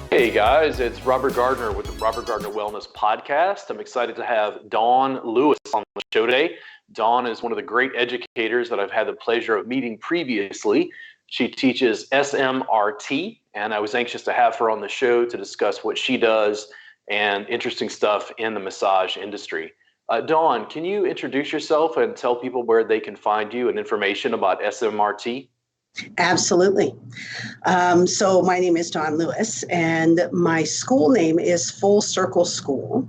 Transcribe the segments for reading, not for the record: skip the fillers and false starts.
Hey guys, it's Robert Gardner with the Robert Gardner Wellness Podcast. I'm excited to have Dawn Lewis on the show today. Dawn is one of the great educators that I've had the pleasure of meeting previously. She teaches SMRT, and I was anxious to have her on the show to discuss what she does and interesting stuff in the massage industry. Dawn, can you introduce yourself and tell people where they can find you and information about SMRT? Absolutely. So my name is Dawn Lewis, and my school name is Full Circle School.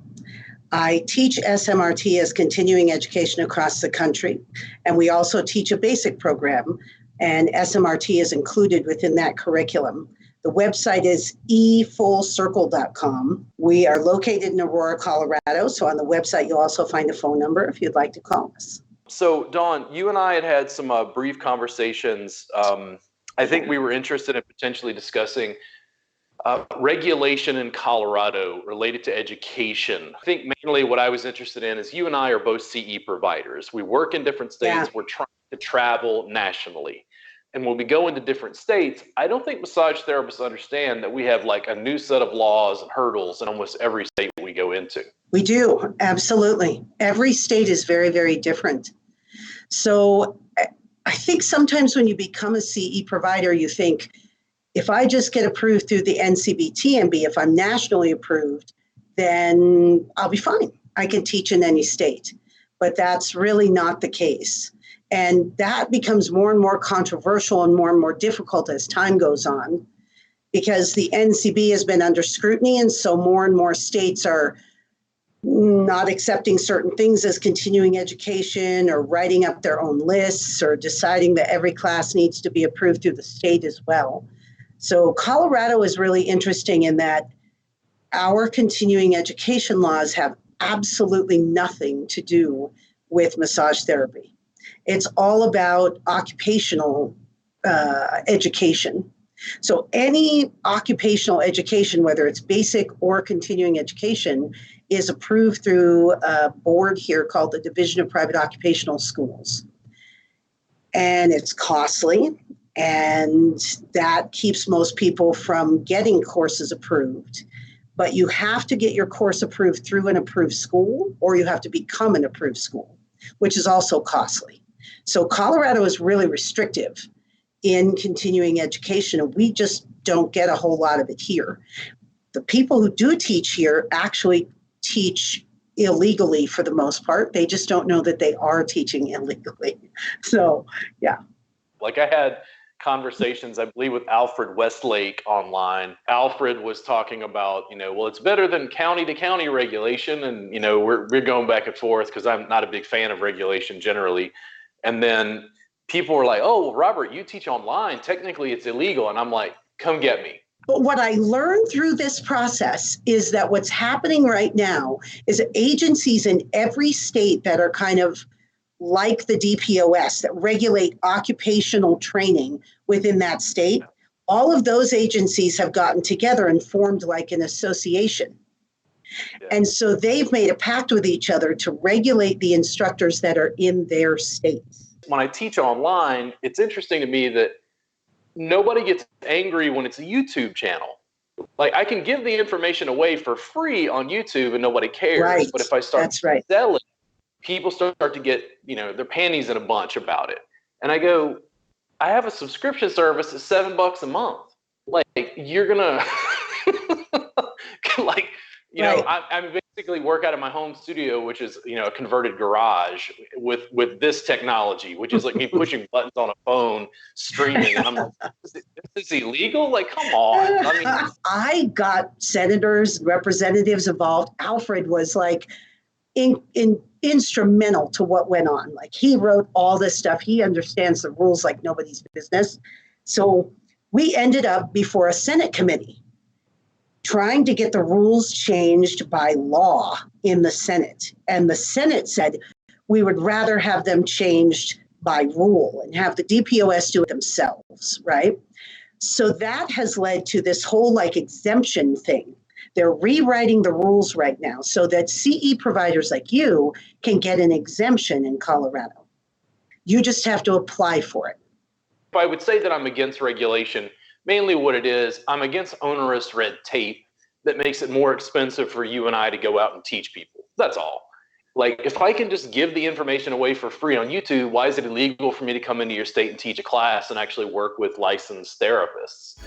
I teach SMRT as continuing education across the country, and we also teach a basic program, and SMRT is included within that curriculum. The website is efullcircle.com. We are located in Aurora, Colorado, so on the website you'll also find a phone number if you'd like to call us. So, Dawn, you and I had some brief conversations. I think we were interested in potentially discussing regulation in Colorado related to education. I think mainly what I was interested in is you and I are both CE providers. We work in different states. Yeah. We're trying to travel nationally. And when we go into different states, I don't think massage therapists understand that we have like a new set of laws and hurdles in almost every state we go into. We do, absolutely. Every state is very, very different. So I think sometimes when you become a CE provider, you think, if I just get approved through the NCBTMB, if I'm nationally approved, then I'll be fine. I can teach in any state. But that's really not the case. And that becomes more and more controversial and more difficult as time goes on, because the NCB has been under scrutiny, and so more and more states are not accepting certain things as continuing education, or writing up their own lists, or deciding that every class needs to be approved through the state as well. So Colorado is really interesting in that our continuing education laws have absolutely nothing to do with massage therapy. It's all about occupational education. So any occupational education, whether it's basic or continuing education, is approved through a board here called the Division of Private Occupational Schools. And it's costly, and that keeps most people from getting courses approved. But you have to get your course approved through an approved school, or you have to become an approved school, which is also costly. So Colorado is really restrictive in continuing education, and we just don't get a whole lot of it here. The people who do teach here actually teach illegally for the most part. They just don't know that they are teaching illegally. So, yeah. Like I had conversations, I believe, with Alfred Westlake online. Alfred was talking about, well, it's better than county to county regulation. And, we're going back and forth because I'm not a big fan of regulation generally. And then people were like, oh, well, Robert, you teach online. Technically, it's illegal. And I'm like, come get me. But what I learned through this process is that what's happening right now is agencies in every state that are kind of like the DPOS, that regulate occupational training within that state, all of those agencies have gotten together and formed like an association. Yeah. And so they've made a pact with each other to regulate the instructors that are in their states. When I teach online, it's interesting to me that nobody gets angry when it's a YouTube channel. Like, I can give the information away for free on YouTube and nobody cares. Right. But if I start selling, people start to get, their panties in a bunch about it. And I go, I have a subscription service at $7 a month. Like, you're gonna like, right. I basically work out of my home studio, which is, a converted garage with this technology, which is like me pushing buttons on a phone, streaming. And I'm like, is this illegal? Like, come on. I got senators, representatives involved. Alfred was like instrumental to what went on. Like, he wrote all this stuff. He understands the rules like nobody's business. So we ended up before a Senate committee trying to get the rules changed by law in the Senate. And the Senate said, we would rather have them changed by rule and have the DPOS do it themselves, right? So that has led to this whole like exemption thing. They're rewriting the rules right now so that CE providers like you can get an exemption in Colorado. You just have to apply for it. I would say that I'm against regulation mainly what it is, I'm against onerous red tape that makes it more expensive for you and I to go out and teach people. That's all. Like, if I can just give the information away for free on YouTube, why is it illegal for me to come into your state and teach a class and actually work with licensed therapists?